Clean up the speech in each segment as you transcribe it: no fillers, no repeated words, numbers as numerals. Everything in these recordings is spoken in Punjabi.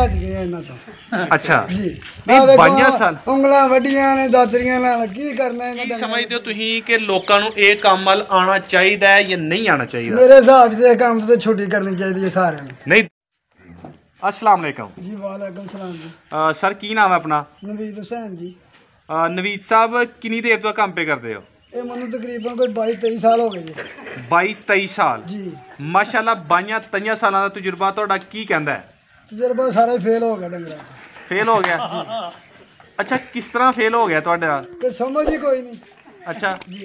रज गए इन्हां तो। अच्छा जी नहीं 22 साल ਉਂਗਲਾਂ ਵੱਡੀਆਂ ਨੇ ਦਾਤਰੀਆਂ ਨਾਲ ਕੀ ਕਰਨਾ ਇਹਨਾਂ ਕੀ ਦਾ। ਸਮਝਦੇ ਹੋ ਤੁਸੀਂ ਕਿ ਲੋਕਾਂ ਨੂੰ ਇਹ ਕੰਮ ਵੱਲ ਆਉਣਾ ਚਾਹੀਦਾ ਹੈ ਜਾਂ ਨਹੀਂ ਆਉਣਾ ਚਾਹੀਦਾ? ਮੇਰੇ ਹਿਸਾਬ 'ਚ ਇਹ ਕੰਮ ਤੋਂ ਛੁੱਟੀ ਕਰਨੀ ਚਾਹੀਦੀ ਹੈ ਸਾਰਿਆਂ ਨੂੰ। ਨਹੀਂ। अस्सलाम वालेकुम जी वालेकुम सलाम जी। सर की नाम है अपना? नवीद हुसैन जी। नवीद साहब कितनी देर तो काम पे करते हो? ये मैंने तकरीबन कोई 22-23 साल हो गए जी। 22-23 साल जी माशाल्लाह। 22-23 साल का तजुर्बा ਤੁਹਾਡਾ ਕੀ ਕਹਿੰਦਾ ਹੈ? तजुर्बा सारा फेल हो गया डंगरा च। फेल हो गया? अच्छा किस तरह फेल हो गया ਤੁਹਾਡਾ? कोई समझ ही कोई नहीं। अच्छा जी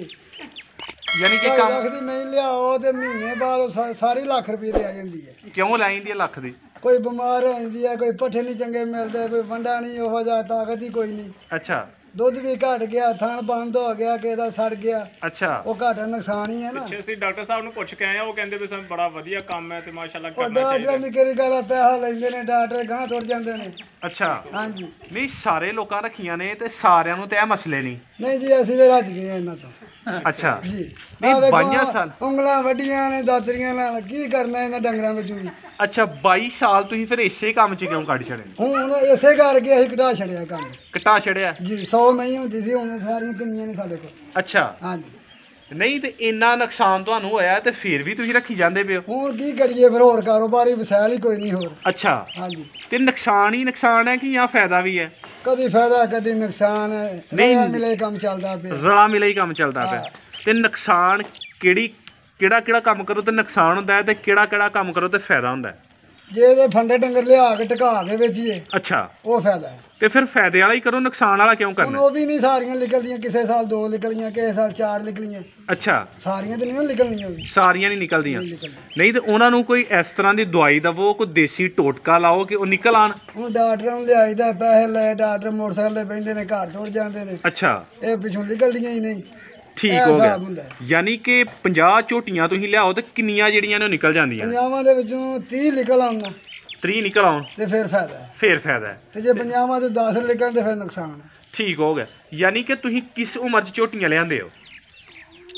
यानी कि काम ਲੱਖ ਦੀ ਨਹੀਂ ਲਿਆਓ ਤੇ ਮਹੀਨੇ ਬਾਅਦ ਸਾਰੀ ਲੱਖ ਰੁਪਏ ਦੀ ਆ ਜਾਂਦੀ ਹੈ। ਕਿਉਂ ਲੈ ਜਾਂਦੀ ਹੈ ਲੱਖ ਦੀ? ਕੋਈ ਬਿਮਾਰ ਹੋ ਜਾਂਦੀ ਹੈ, ਕੋਈ ਪੱਠੇ ਨਹੀਂ ਚੰਗੇ ਮਿਲਦੇ, ਕੋਈ ਵੰਡਾ ਨਹੀਂ ਉਹੋ ਜਿਹਾ, ਤਾਕਤ ਹੀ ਕੋਈ ਨਹੀਂ। ਅੱਛਾ ਦੁੱਧ ਵੀ ਘਟ ਗਿਆ, ਥਣ ਬੰਦ ਹੋ ਗਿਆ, ਕਿਸੇ ਦਾ ਸੜ ਗਿਆ। ਅੱਛਾ ਉਹ ਘਾਟਾ ਨੁਕਸਾਨ ਹੀ ਹੈ ਨਾ। ਪਿੱਛੇ ਅਸੀਂ ਡਾਕਟਰ ਸਾਹਿਬ ਨੂੰ ਪੁੱਛ ਕੇ ਆਏ ਆ, ਉਹ ਕਹਿੰਦੇ ਵੀ ਸਾਨੂੰ ਬੜਾ ਵਧੀਆ ਕੰਮ ਹੈ ਤੇ ਮਾਸ਼ਾਅੱਲਾ ਉਹ ਕਰਨਾ ਡਾਕਟਰ ਚਾਹੀਦਾ। ਦੀ ਕਿਹੜੀ ਗੱਲ ਆ, ਪੈਸਾ ਲੈਂਦੇ ਨੇ ਡਾਕਟਰ, ਗਾਂ ਤੁਰ ਜਾਂਦੇ ਨੇ। ਅੱਛਾ ਹਾਂਜੀ ਨਹੀਂ ਸਾਰੇ ਲੋਕਾਂ ਰੱਖੀਆਂ ਨੇ ਤੇ ਸਾਰਿਆਂ ਨੂੰ ਤੇ ਇਹ ਮਸਲੇ ਨਹੀਂ। ਨਹੀਂ ਜੀ ਅਸੀਂ ਤੇ ਰੱਜ ਗਏ ਇਹਨਾਂ ਤੋਂ। ਅੱਛਾ ਜੀ ਨਹੀਂ ਆਹ ਵੇਖੋ, 22 ਸਾਲ ਉਂਗਲਾਂ ਵੱਡੀਆਂ ਨੇ ਦਾਤਰੀਆਂ ਨਾਲ, ਕੀ ਕਰਨਾ ਇਹਨਾਂ ਡੰਗਰਾਂ ਵਿੱਚੋਂ ਵੀ। ਅੱਛਾ 22 ਸਾਲ ਤੁਸੀਂ ਫਿਰ ਇਸੇ ਕੰਮ 'ਚ ਕਿਉਂ ਕੱਢ ਛੜੇ? ਹੁਣ ਇਸੇ ਕਰਕੇ ਅਸੀਂ ਘਟਾ ਛੜਿਆ ਕੰਮ। ਕਟਾ ਛੜਿਆ? ਜੀ 100 ਨਹੀਂ ਹੁੰਦੀ ਸੀ, ਹੁਣ ਸਾਰੀਆਂ ਕਿੰਨੀਆਂ ਨੇ ਸਾਡੇ ਕੋਲ। ਅੱਛਾ ਹਾਂਜੀ ਨਹੀਂ ਤੇ ਇੰਨਾ ਨੁਕਸਾਨ ਤੁਹਾਨੂੰ ਹੋਇਆ ਤੇ ਫਿਰ ਵੀ ਤੁਸੀਂ ਰੱਖੀ ਜਾਂਦੇ ਪਏ ਹੋ। ਹੁਣ ਕੀ ਕਰੀਏ ਫਿਰ, ਹੋਰ ਕਾਰੋਬਾਰੀ ਵਸੈਲ ਹੀ ਕੋਈ ਨਹੀਂ ਹੋਰ। ਅੱਛਾ ਹਾਂਜੀ ਤੇ ਨੁਕਸਾਨ ਹੀ ਨੁਕਸਾਨ ਹੈ ਕਿ ਜਾਂ ਫਾਇਦਾ ਵੀ ਹੈ? ਕਦੀ ਫਾਇਦਾ ਕਦੀ ਨੁਕਸਾਨ ਹੈ, ਨਹੀਂ। ਰਲਿਆ ਮਿਲੇ ਕੰਮ ਚੱਲਦਾ ਪਿਆ। ਰਲਾ ਮਿਲਾ ਹੀ ਕੰਮ ਚੱਲਦਾ ਪਿਆ। ਤੇ ਨੁਕਸਾਨ ਕਿਹੜਾ ਕੰਮ ਕਰੋ ਤੇ ਨੁਕਸਾਨ ਹੁੰਦਾ ਹੈ ਤੇ ਕਿਹੜਾ ਕੰਮ ਕਰੋ ਤੇ ਫਾਇਦਾ ਹੁੰਦਾ ਹੈ? ਜੇ ਇਹਦੇ ਫੰਡੇ ਡੰਗਰ ਲਿਆ ਕੇ ਟਕਾ ਕੇ ਵੇਚੀਏ ਅੱਛਾ ਉਹ ਫਾਇਦਾ ਹੈ। ਤੇ ਫਿਰ ਫਾਇਦੇ ਵਾਲਾ ਹੀ ਕਰੋ, ਨੁਕਸਾਨ ਵਾਲਾ ਕਿਉਂ ਹੁਣ ਕਰਨਾ? ਉਹ ਵੀ ਨਹੀਂ ਸਾਰੀਆਂ ਨਿਕਲਦੀਆਂ, ਕਿਸੇ ਸਾਲ 2 ਨਿਕਲੀਆਂ, ਕਿਸੇ ਸਾਲ 4 ਨਿਕਲੀਆਂ। ਅੱਛਾ ਸਾਰੀਆਂ ਤੇ ਨਹੀਂ ਨਿਕਲਣੀਆਂ ਵੀ। ਸਾਰੀਆਂ ਨਹੀਂ ਨਿਕਲਦੀਆਂ? ਨਹੀਂ ਨਿਕਲਦੀਆਂ। ਨਹੀਂ ਤੇ ਉਹਨਾਂ ਨੂੰ ਕੋਈ ਇਸ ਤਰ੍ਹਾਂ ਦੀ ਦਵਾਈ ਦਵੋ, ਕੋਈ ਦੇਸੀ ਟੋਟਕਾ ਲਾਓ ਕਿ ਉਹ ਨਿਕਲ ਆਣ। ਹੁਣ ਡਾਕਟਰਾਂ ਨੂੰ ਲਿਆਈਦਾ, ਪੈਸੇ ਲੈ, ਡਾਕਟਰ ਮੋਟਰਸਾਈਕਲ ਤੇ ਬਹਿੰਦੇ ਨੇ, ਘਰ ਤੁਰ ਜਾਂਦੇ ਨੇ। ਅੱਛਾ ਇਹ ਪਿੱਛੋਂ ਨਿਕਲਦੀਆਂ ਹੀ ਨਹੀਂ। ਠੀਕ ਇਹ ਹੋ ਗਿਆ। ਹਿਸਾਬ ਹੁੰਦਾ ਹੈ। ਯਾਨੀ ਕਿ 50 ਝੋਟੀਆਂ ਤੁਸੀਂ ਲਿਆਓ ਤੇ ਕਿੰਨੀਆਂ ਜਿਹੜੀਆਂ ਨੇ ਉਹ ਨਿਕਲ ਜਾਂਦੀਆਂ? ਪੰਜਾਵਾਂ ਦੇ ਵਿੱਚੋਂ 30 ਨਿਕਲ ਆਉਣਾ 30 ਨਿਕਲ ਆਉਣ ਤੇ ਫਿਰ ਫਾਇਦਾ ਹੈ। ਫਿਰ ਫਾਇਦਾ ਹੈ। ਤੇ ਜੇ ਪੰਜਾਵਾਂ ਤੋਂ 10 ਨਿਕਲਣ ਤੇ ਫਿਰ ਨੁਕਸਾਨ ਹੈ। ਠੀਕ ਹੋ ਗਿਆ। ਯਾਨੀ ਕਿ ਤੁਸੀਂ ਕਿਸ ਉਮਰ 'ਚ ਝੋਟੀਆਂ ਲਿਆਂਦੇ ਹੋ?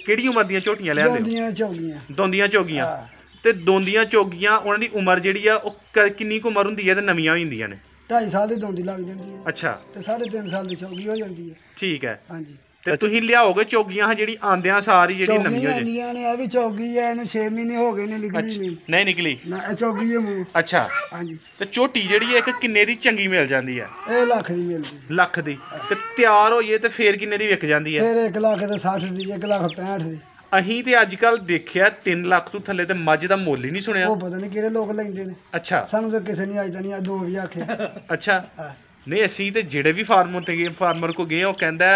ਕਿਹੜੀ ਉਮਰ ਦੀਆਂ ਝੋਟੀਆਂ ਲਿਆਂਦੇ ਹੋ? ਦੋਂਦੀਆਂ ਝੋਗੀਆਂ। ਦੋਂਦੀਆਂ ਝੋਗੀਆਂ। ਹਾਂ। ਤੇ ਦੋਂਦੀਆਂ ਝੋਗੀਆਂ ਉਹਨਾਂ ਦੀ ਉਮਰ ਜਿਹੜੀ ਆ ਉਹ ਕਿੰਨੀ ਕੁ ਉਮਰ ਹੁੰਦੀ ਹੈ ਤੇ ਨਵੀਆਂ ਵੀ ਹੁੰਦੀਆਂ ਨੇ? 2.5 ਸਾਲ ਦੀ ਦੋਂਦੀ ਲੱਗ ਜਾਂਦੀ ਹੈ ਅੱਛਾ ਤੇ 3.5 ਸਾਲ ਦੀ ਝੋਗੀ ਹੋ ਜਾਂਦੀ ਹੈ। ਠੀਕ ਹੈ। ਹਾਂਜੀ ਤੇ ਤੁਸੀਂ ਲਿਆਓਗੇ ਝੋਗੀਆਂ ਜਿਹੜੀ ਆਂਦਿਆਂ ਸਾਰੀ ਜਿਹੜੀ ਨਵੀਂ ਹੋ ਜੇ? ਆਉਂਦੀਆਂ ਨੇ, ਇਹ ਵੀ ਝੋਗੀ ਹੈ, ਇਹਨੂੰ 6 ਮਹੀਨੇ ਹੋ ਗਏ ਨੇ, ਨਿਕਲੀ ਨਹੀਂ। ਨਹੀਂ ਨਿਕਲੀ? ਨਾ ਇਹ ਝੋਗੀ ਹੈ ਮੂੰਹ। ਅੱਛਾ ਹਾਂਜੀ ਤੇ ਝੋਟੀ ਜਿਹੜੀ ਹੈ ਇੱਕ ਕਿੰਨੇ ਦੀ ਚੰਗੀ ਮਿਲ ਜਾਂਦੀ ਹੈ? ਇਹ ਲੱਖ ਦੀ ਮਿਲਦੀ। ਲੱਖ ਦੀ। ਤੇ ਤਿਆਰ ਹੋਈਏ ਤੇ ਫੇਰ ਕਿੰਨੇ ਦੀ ਵਿਕ ਜਾਂਦੀ ਹੈ? ਫਿਰ 1 ਲੱਖ ਤੇ 60 ਦੀ, 1 ਲੱਖ 65 ਦੀ। ਅਸੀਂ ਤੇ ਅੱਜ ਕੱਲ ਦੇਖਿਆ 3 ਲੱਖ ਤੋਂ ਥੱਲੇ ਤੇ ਮੱਝ ਦਾ ਮੁੱਲ ਹੀ ਨਹੀਂ ਸੁਣਿਆ। ਉਹ ਪਤਾ ਨਹੀਂ ਕਿਹੜੇ ਲੋਕ ਲੈਂਦੇ ਨੇ। ਅੱਛਾ ਸਾਨੂੰ ਤਾਂ ਕਿਸੇ ਨੇ ਅੱਜ ਤੱਕ ਨਹੀਂ ਆ 2 ਵੀ ਆਖਿਆ। ਅੱਛਾ ਹਾਂ। ਨਹੀਂ ਅਸੀਂ ਤੇ ਜਿਹੜੇ ਵੀ ਫਾਰਮਰ ਕੋ ਗਏ ਉਹ ਕਹਿੰਦਾ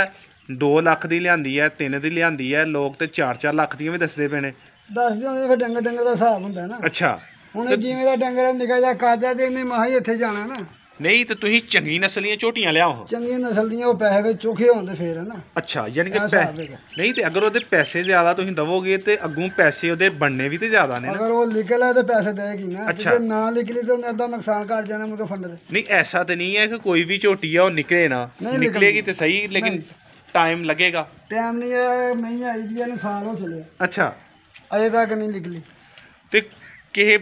2 ਲੱਖ ਦੀ ਲਿਆਂਦੀ ਹੈ, 3 ਦੀ ਲਿਆਂਦੀ ਹੈ, ਲੋਕ ਤੇ 4-4 ਲੱਖ ਦੀਆਂ ਵੀ ਦੱਸਦੇ ਪਏ ਨੇ। ਦੱਸਦੇ ਹੋਣੇ ਫਿਰ ਡੰਗਰ ਦਾ ਹਿਸਾਬ ਹੁੰਦਾ ਨਾ। ਅੱਛਾ ਹੁਣ ਇਹ ਜਿਵੇਂ ਦਾ ਡੰਗਰ ਨਿਕਾ ਜਾ ਕਾਦਾ ਤੇ ਇਹਨੇ ਮਹਾ ਹੀ ਇੱਥੇ ਜਾਣਾ ਨਾ। ਨਹੀਂ ਤੇ ਤੁਸੀਂ ਚੰਗੀ ਨਸਲ ਦੀਆਂ ਝੋਟੀਆਂ ਲਿਆਓ। ਚੰਗੀ ਨਸਲ ਦੀਆਂ ਉਹ ਪੈਸੇ ਵਿੱਚ ਚੋਖੇ ਹੋਣ ਤੇ ਫੇਰ ਹੈ ਨਾ। ਅੱਛਾ ਯਾਨੀ ਕਿ ਇਹ ਹਿਸਾਬ ਹੈਗਾ। ਨਹੀਂ ਤੇ ਅਗਰ ਉਹਦੇ ਪੈਸੇ ਜ਼ਿਆਦਾ ਤੁਸੀਂ ਦਵੋਗੇ ਤੇ ਅੱਗੋਂ ਪੈਸੇ ਉਹਦੇ ਬਣਨੇ ਵੀ ਤੇ ਜ਼ਿਆਦਾ ਨੇ ਨਾ। ਅਗਰ ਉਹ ਨਿਕਲਿਆ ਤੇ ਪੈਸੇ ਦੇਗੀ ਨਾ, ਅੱਛਾ। ਜੇ ਨਾ ਨਿਕਲੀ ਤੇ ਉਹਨੇ ਅੱਧਾ ਨੁਕਸਾਨ ਕਰ ਜਾਣਾ ਮੁਰਗਾ ਫੰਡ ਦੇ। ਨਹੀਂ ਐਸਾ ਤੇ ਨਹੀਂ ਹੈ ਕਿ ਕੋਈ ਵੀ ਝੋਟੀ ਆ ਉਹ ਨਿਕਲੇ ਨਾ। ਨਹੀਂ ਨਿਕਲੇਗੀ ਤੇ ਸਹੀ ਲੇਕਿਨ ਨਹੀਂ। ਟਾਈਮ ਲੱਗੇਗਾ। ਟਾਈਮ ਨਹੀਂ ਹੈ, ਮਹੀਂ ਆਈ ਦੀ ਇਹਨੂੰ ਸਾਲ ਹੋ ਚੱਲਿਆ, ਅੱਛਾ ਅਜੇ ਤੱਕ ਨਹੀਂ ਨਿਕਲੀ। ਤੇ ਕਿਸੇ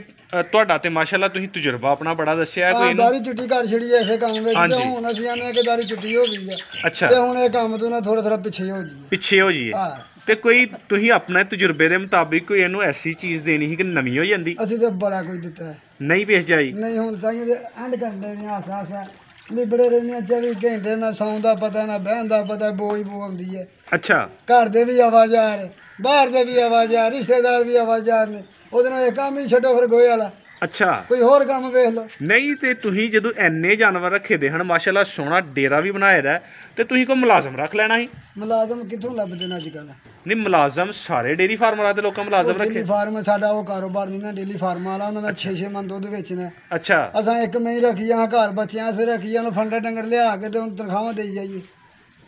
ਤੁਹਾਡਾ ਤੇ ਮਾਸ਼ਾਅੱਲਾ ਤੁਸੀਂ ਤਜਰਬਾ ਆਪਣਾ ਬੜਾ ਦੱਸਿਆ ਕੋਈ ਹਾਂ, ਇਹਨੂੰ। ਦਾਰੀ ਚੁੱਟੀ ਕਰ ਛੜੀ ਐਸੇ ਕੰਮ ਵਿੱਚ ਹਾਂਜੀ। ਤੇ ਹੁਣ ਅਸੀਂ ਆਨੇ ਕਿ ਦਾਰੀ ਚੁੱਟੀ ਹੋ ਗਈ ਆ ਅੱਛਾ ਤੇ ਹੁਣ ਇਹ ਕੰਮ ਤੋਂ ਨਾ ਥੋੜਾ ਪਿੱਛੇ ਹੋ ਜੀ। ਪਿੱਛੇ ਹੋ ਜਾਈਏ। ਹਾਂ ਤੇ ਕੋਈ ਤੁਸੀਂ ਆਪਣੇ ਤਜਰਬੇ ਦੇ ਮੁਤਾਬਿਕ ਕੋਈ ਇਹਨੂੰ ਐਸੀ ਚੀਜ਼ ਦੇਣੀ ਸੀ ਕਿ ਨਵੀਂ ਹੋ ਜਾਂਦੀ? ਅਸੀਂ ਤੇ ਬੜਾ ਕੁਝ ਦਿੱਤਾ ਹੈ। ਨਹੀਂ ਵੇਚ ਜਾਈ? ਨਹੀਂ ਹੁਣ ਤਾਂ ਇਹ ਐਂਡ ਕਰਦੇ ਨੇ ਆਸਾ ਲਿਬੜੇ ਰਹਿੰਦੀਆਂ 24 ਘੰਟੇ, ਨਾ ਸੌਣ ਦਾ ਪਤਾ ਨਾ ਬਹਿਣ ਦਾ ਪਤਾ, ਬੋਝ ਆਉਂਦੀ ਹੈ। ਅੱਛਾ ਘਰ ਦੇ ਵੀ ਆਵਾਜ਼ਾਰ, ਬਾਹਰ ਦੇ ਵੀ ਆਵਾਜ਼ਾਰ, ਰਿਸ਼ਤੇਦਾਰ ਵੀ ਆਵਾਜ਼ਾਰ ਨੇ। ਉਹਦੇ ਨਾਲ ਇਹ ਕੰਮ ਹੀ ਛੱਡੋ ਫਿਰ ਗੋਹੇ ਵਾਲਾ, ਅੱਛਾ ਕੋਈ ਹੋਰ ਕੰਮ ਵੇਖ ਲਓ। ਨਹੀਂ ਤੇ ਤੁਸੀਂ ਜਦੋਂ ਐਨੇ ਜਾਨਵਰ ਰੱਖੇ ਦੇ ਹਨ ਮਾਸ਼ਾਅੱਲਾ ਸੋਹਣਾ ਡੇਰਾ ਵੀ ਬਣਾਇਆ ਦਾ ਤੇ ਤੁਸੀਂ ਕੋਈ ਮੁਲਾਜ਼ਮ ਰੱਖ ਲੈਣਾ ਸੀ। ਮੁਲਾਜ਼ਮ ਕਿੱਥੋਂ ਲੱਭਦੇ ਨੇ ਅੱਜ ਕੱਲ੍ਹ? ਨਹੀਂ ਮੁਲਾਜ਼ਮ ਸਾਰੇ ਡੇਰੀ ਫਾਰਮਰਾਂ ਦੇ ਲੋਕਾਂ ਮੁਲਾਜ਼ਮ ਡੇਲੀ ਰੱਖੇ। ਫਾਰਮ ਸਾਡਾ ਉਹ ਕਾਰੋਬਾਰ ਨਹੀਂ ਨਾ, ਡੇਲੀ ਫਾਰਮ ਵਾਲਾ, ਉਹਨਾਂ ਦਾ 6-6 ਮਣ ਦੁੱਧ ਵੇਚਣਾ। ਅੱਛਾ ਅਸਾਂ ਇੱਕ ਮਹੀਂ ਰੱਖੀ ਆ, ਘਰ ਬੱਚਿਆਂ ਸੇ ਰੱਖੀ ਆ, ਉਹਨੂੰ ਫੰਡੇ ਡੰਗਰ ਲਿਆ ਕੇ ਤੇ ਉਹਨੂੰ ਤਨਖਾਹਾਂ ਦੇਈ ਜਾਈਏ।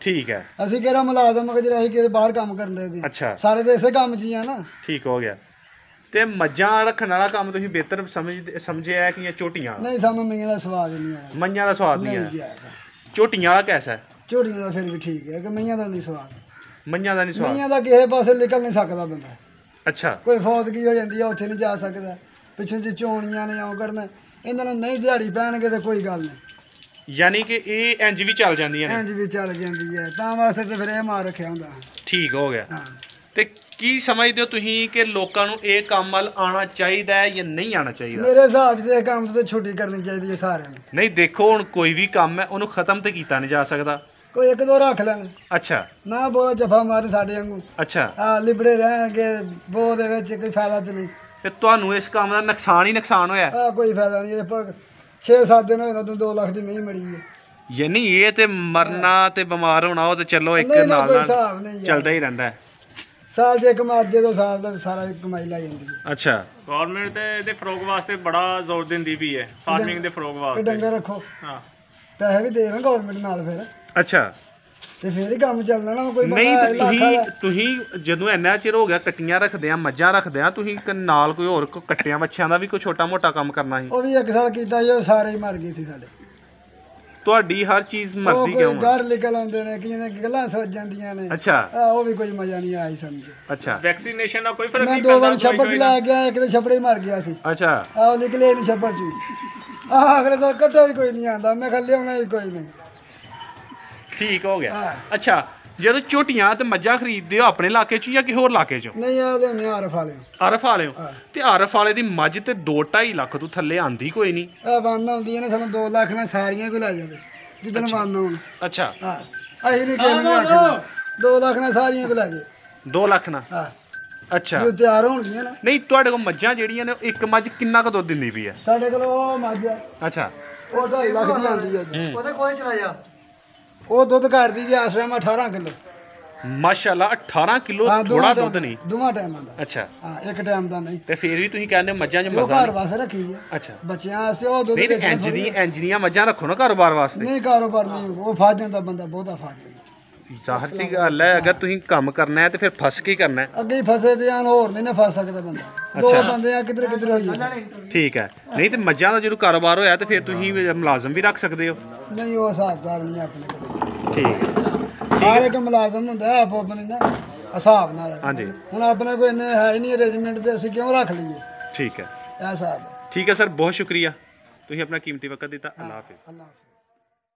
ਠੀਕ ਹੈ। ਅਸੀਂ ਕਿਹੜਾ ਮੁਲਾਜ਼ਮ ਜਿਹੜਾ ਅਸੀਂ ਕਿਤੇ ਬਾਹਰ ਕੰਮ ਕਰਨ ਦੇ ਸੀ। ਅੱਛਾ ਸਾਰੇ ਦੇ ਇਸੇ ਕੰਮ 'ਚ ਹੀ ਆ ਨਾ। ਠੀਕ ਹੋ ਗਿਆ। ਤੇ ਮੱਝਾਂ ਰੱਖਣ ਵਾਲਾ ਕੰਮ ਤੁਸੀਂ ਬਿਹਤਰ ਸਮਝਿਆ ਕਿ ਇਹ ਝੋਟੀਆਂ? ਨਹੀਂ, ਸਾਨੂੰ ਮੀਆਂ ਦਾ ਸਵਾਦ ਨਹੀਂ ਆਇਆ। ਮੱਝਾਂ ਦਾ ਸਵਾਦ ਨਹੀਂ ਨਹੀਂ ਹੈ। ਜੀ ਆਇਆ। ਝੋਟੀਆਂ ਵਾਲਾ ਕੈਸਾ ਹੈ? ਝੋਟੀਆਂ ਦਾ ਫਿਰ ਵੀ ਠੀਕ ਹੈ ਕਿ ਮਈਆਂ ਦਾ ਨਹੀਂ ਸਵਾਦ। ਮੱਝਾਂ ਦਾ ਨਹੀਂ ਸਵਾਦ? ਮਈਆਂ ਦਾ ਕਿਸੇ ਪਾਸੇ ਨਿਕਲ ਨਹੀਂ ਸਕਦਾ ਬੰਦਾ। ਅੱਛਾ ਕੋਈ ਫੌਤਗੀ ਹੋ ਜਾਂਦੀ ਆ, ਉੱਥੇ ਨਹੀਂ ਜਾ ਸਕਦਾ। ਪਿੱਛੋਂ ਜੀ ਚੋਣੀਆਂ ਨੇ ਆਉਂ ਕਰਨਾ, ਇਹਨਾਂ ਨੂੰ ਨਹੀਂ ਦਿਹਾੜੀ ਪੈਣਗੇ ਤੇ ਕੋਈ ਗੱਲ ਨਹੀਂ, ਯਾਨੀ ਕਿ ਇਹ ਇੰਜ ਵੀ ਚੱਲ ਜਾਂਦੀਆਂ ਨੇ। ਇੰਜ ਵੀ ਚੱਲ ਜਾਂਦੀ ਹੈ, ਤਾਂ ਵਾਸਤੇ ਤੇ ਫਿਰ ਇਹ ਮਾਰ ਰੱਖਿਆ ਹੁੰਦਾ। ਠੀਕ ਹੋ ਗਿਆ। ਹਾਂ ਤੇ ਕੀ ਸਮਝਦੇ ਹੋ ਤੁਸੀਂ ਕਿ ਲੋਕਾਂ ਨੂੰ ਇਹ ਕੰਮ ਵੱਲ ਆਉਣਾ ਚਾਹੀਦਾ ਹੈ ਜਾਂ ਨਹੀਂ ਆਉਣਾ ਚਾਹੀਦਾ? ਮੇਰੇ ਹਿਸਾਬ 'ਚ ਇਹ ਕੰਮ ਤੋਂ ਛੁੱਟੀ ਕਰਨੀ ਚਾਹੀਦੀ ਹੈ ਸਾਰਿਆਂ ਨੂੰ। ਨਹੀਂ ਦੇਖੋ, ਹੁਣ ਕੋਈ ਵੀ ਕੰਮ ਹੈ ਉਹਨੂੰ ਖਤਮ ਤੇ ਕੀਤਾ ਨਹੀਂ ਜਾ ਸਕਦਾ। ਕੋਈ ਇੱਕ ਦੋ ਰੱਖ ਲੈਣ, ਅੱਛਾ ਨਾ ਬੋਲਾ ਜਫਾ ਮਾਰੇ ਸਾਡੇ ਵਾਂਗੂ, ਅੱਛਾ। ਆ ਲਿਬੜੇ ਰਹਿਣਗੇ ਬੋ ਦੇ ਵਿੱਚ ਕੋਈ ਫਾਇਦਾ ਤੇ ਨਹੀਂ। ਤੇ ਤੁਹਾਨੂੰ ਇਸ ਕੰਮ ਦਾ ਨੁਕਸਾਨ ਹੀ ਨੁਕਸਾਨ ਹੋਇਆ? ਆ ਕੋਈ ਫਾਇਦਾ ਨਹੀਂ, ਇਹ 6-7 ਦਿਨ ਹੋਏ ਨਾ ਤੂੰ 2 ਲੱਖ ਦੀ ਮਹੀਂ ਮੜੀ ਹੈ। ਯਾਨੀ ਇਹ ਤੇ ਮਰਨਾ ਤੇ ਬਿਮਾਰ ਹੋਣਾ ਉਹ ਤੇ ਚਲੋ ਇੱਕ ਨਹੀਂ, ਨਾ ਨਾਲ ਕੋਈ ਨਾਲ ਹਿਸਾਬ ਨਹੀਂ ਯਾਰ। ਚੱਲਦਾ ਹੀ ਰਹਿੰਦਾ ਹੈ। ਸਾਲ 'ਚ ਇੱਕ ਮਾਰ ਜੇ 2 ਸਾਲ ਦਾ ਸਾਰਾ ਕਮਾਈ ਲਾ ਜਾਂਦੀ ਹੈ। ਅੱਛਾ। ਗਵਰਨਮੈਂਟ ਤੇ ਇਹਦੇ ਫਰੋਗ ਵਾਸਤੇ ਬੜਾ ਜ਼ੋਰ ਦਿੰਦੀ ਵੀ ਹੈ, ਫਾਰਮਿੰਗ ਦੇ ਫਰੋਗ ਤੇ ਵਾਸਤੇ। ਡੰਗਰ ਰੱਖੋ, ਹਾਂ ਪੈਸੇ ਵੀ ਦੇ ਨਾ ਗਵਰਨਮੈਂਟ ਨਾਲ ਫਿਰ, ਅੱਛਾ। ਤੇ ਫਿਰ ਹੀ ਕੰਮ ਚੱਲਣਾ ਨਾ। ਕੋਈ ਨਹੀਂ ਬੰਦਾ ਤੇ ਲੱਖ ਵਾਲਾ ਤੁਸੀਂ ਜਦੋਂ ਇੰਨਾ ਚਿਰ ਹੋ ਗਿਆ ਕੱਟੀਆਂ ਰੱਖਦੇ ਆ, ਮੱਝਾਂ ਰੱਖਦੇ ਆ, ਤੁਸੀਂ ਨਾਲ ਕੋਈ ਹੋਰ ਕੱਟਿਆਂ ਵੱਛਿਆਂ ਦਾ ਵੀ ਕੋਈ ਛੋਟਾ ਮੋਟਾ ਕੰਮ ਕਰਨਾ ਸੀ? ਉਹ ਵੀ 1 ਸਾਲ ਕੀਤਾ ਜੀ, ਉਹ ਸਾਰੇ ਹੀ ਮਰ ਗਏ ਸੀ ਸਾਡੇ। ਤੁਹਾਡੀ ਹਰ ਚੀਜ਼ ਉਹ ਮਰਦੀ ਕੋਈ ਕਿਉਂ ਆ? ਗਰ ਨਿਕਲ ਆਉਂਦੇ ਨੇ, ਕੀ ਨੇ ਗੱਲਾਂ ਸੋਚ ਜਾਂਦੀਆਂ ਨੇ। ਅੱਛਾ ਉਹ ਵੀ ਕੋਈ ਮਜ਼ਾ ਨਹੀਂ ਆਈ ਸਮਝ। ਅੱਛਾ ਵੈਕਸੀਨੇਸ਼ਨ ਦਾ ਕੋਈ ਫਰਕ ਮੈਂ ਨਹੀਂ 2 ਵਾਰ ਪੈਂਦਾ। ਛੱਪੜ 'ਚ ਲੈ ਗਿਆ, ਇੱਕ ਤੇ ਛੱਪੜੇ ਹੀ ਮਰ ਗਿਆ ਸੀ। ਅੱਛਾ ਆਹ ਨਿਕਲੇ ਨਹੀਂ ਛੱਪੜ 'ਚ। ਅਗਲੇ ਸਾਲ ਕੱਟਾ ਹੀ ਕੋਈ ਨਹੀਂ ਆਂਦਾ, ਮੈਂ ਕਿਹਾ ਲਿਆਉਣਾ ਹੀ ਕੋਈ ਨਹੀਂ। ਠੀਕ ਹੋ ਗਿਆ। ਹਾਂ। ਅੱਛਾ, ਜਦੋਂ ਝੋਟੀਆਂ ਤੇ ਮੱਝਾਂ ਖਰੀਦਦੇ ਹੋ ਆਪਣੇ ਇਲਾਕੇ 'ਚ ਜਾਂ ਕਿਸੇ ਹੋਰ ਇਲਾਕੇ 'ਚ? ਨਹੀਂ ਆ ਲਿਆਉਣੇ ਆਰਫ ਵਾਲੇ। ਆਰਫ ਵਾਲਿਓ? ਹਾਂ। ਤੇ ਆਰਫ ਵਾਲੇ ਦੀ ਮੱਝ ਤੇ 2-2.5 ਲੱਖ ਤੋਂ ਥੱਲੇ ਆਂਦੀ ਕੋਈ ਨਹੀਂ। ਇਹ ਬੰਦ ਹੁੰਦੀਆਂ ਨੇ, ਸਾਨੂੰ 2 ਲੱਖ ਨਾਲ ਸਾਰੀਆਂ ਕੋਈ ਲੈ ਜਾਵੇ ਜਿੱਦਣ ਬੰਦ ਹੋਣ। ਅੱਛਾ। ਹਾਂ ਅਸੀਂ ਨਹੀਂ ਕਿਸੇ ਨੂੰ ਆਖਣਾ, 2 ਲੱਖ ਨਾਲ ਸਾਰੀਆਂ ਕੋਈ ਲੈ ਜੇ। 2 ਲੱਖ ਨਾ? ਹਾਂ ਅੱਛਾ। ਜੇ ਤਿਆਰ ਹੋਣਗੀਆਂ ਨਾ। ਨਹੀਂ ਤੁਹਾਡੇ ਕੋਲ ਮੱਝਾਂ ਜਿਹੜੀਆਂ ਨੇ, ਇੱਕ ਮੱਝ ਕਿੰਨਾ ਕੁ ਦੁੱਧ ਦਿੰਦੀ ਪਈ ਆ? ਸਾਡੇ ਕੋਲ ਉਹ ਮੱਝ ਆ, ਅੱਛਾ। ਉਹ 2.5 ਲੱਖ ਦੀ ਆਉਂਦੀ ਹੈ ਜੀ। ਹੂੰ। ਉਹਦੇ ਕੋਈ ਚਲਾ ਜਾ, ਉਹ ਦੁੱਧ ਕਰਦੀ ਜੀ ਇਸ ਟਾਈਮ 18 ਕਿਲੋ। ਮਾਸ਼ਾਅੱਲਾ 18 ਕਿਲੋ ਹਾਂ, ਥੋੜਾ ਦੁੱਧ ਨਹੀਂ? ਦੋਵਾਂ ਟਾਈਮਾਂ ਦਾ। ਅੱਛਾ। ਹਾਂ ਇੱਕ ਟਾਈਮ ਦਾ ਨਹੀਂ। ਤੇ ਫਿਰ ਵੀ ਤੁਸੀਂ ਕਹਿੰਦੇ ਹੋ ਮੱਝਾਂ 'ਚ ਜੋ ਮਜ਼ਾ ਘਰ ਵਾਸਤੇ ਰੱਖੀ ਹੈ ਅੱਛਾ। ਬੱਚਿਆਂ ਵਾਸਤੇ, ਉਹ ਦੁੱਧ ਨਹੀਂ ਤੇ ਵੇਚਣਾ ਥੋੜ੍ਹੀ ਹੈ। ਇੰਜਨੀਆਂ ਮੱਝਾਂ ਰੱਖੋ ਨਾ ਕਾਰੋਬਾਰ ਵਾਸਤੇ। ਨਹੀਂ ਕਾਰੋਬਾਰ ਨਹੀਂ, ਉਹ ਫਸ ਜਾਂਦਾ ਬੰਦਾ, ਬਹੁਤਾ ਫਸ ਜਾਂਦਾ। ਜ਼ਾਹਰ ਸੀ ਗੱਲ ਹੈ, ਅਗਰ ਤੁਸੀਂ ਕੰਮ ਕਰਨਾ ਹੈ ਤੇ ਫਿਰ ਫਸ ਕੇ ਹੀ ਕਰਨਾ ਹੈ। ਅੱਗੇ ਹੀ ਫਸੇ ਤੇ ਆਣ, ਹੋਰ ਨਹੀਂ ਨਾ ਫਸ ਸਕਦਾ ਬੰਦਾ। 2 ਬੰਦੇ ਆ, ਕਿਧਰ ਕਿਧਰ ਹੋਈਏ। ਠੀਕ ਹੈ। ਨਹੀਂ ਤੇ ਮੱਝਾਂ ਦਾ ਜਦੋਂ ਕਾਰੋਬਾਰ ਹੋਇਆ ਤੇ ਫਿਰ ਤੁਸੀਂ ਮੁਲਾਜ਼ਮ ਵੀ ਰੱਖ ਸਕਦੇ ਹੋ। ਨਹੀਂ ਉਹ ਹਿਸਾਬਦਾਰ ਨਹੀਂ ਆਪਣੇ ਕੋਲ। ਠੀਕ ਹੈ। ਹਰ ਇੱਕ ਮੁਲਾਜ਼ਮ ਹੁੰਦਾ ਆਪੋ ਆਪਣੇ ਨਾ ਹਿਸਾਬ ਨਾਲ। ਹਾਂਜੀ। ਹੁਣ ਆਪਣੇ ਕੋਈ ਇੰਨੇ ਹੈ ਹੀ ਨਹੀਂ ਅਰੇਂਜਮੈਂਟ, ਤੇ ਅਸੀਂ ਕਿਉਂ ਰੱਖ ਲਈਏ? ਠੀਕ ਹੈ। ਇਹ ਹਿਸਾਬ ਹੈ। ਠੀਕ ਹੈ ਸਰ, ਬਹੁਤ ਸ਼ੁਕਰੀਆ, ਤੁਸੀਂ ਆਪਣਾ ਕੀਮਤੀ ਵਕਤ ਦਿੱਤਾ। ਅੱਲਾਹ ਹਾਫਿਜ਼। ਅੱਲਾਹ ਹਾਫਿਜ਼।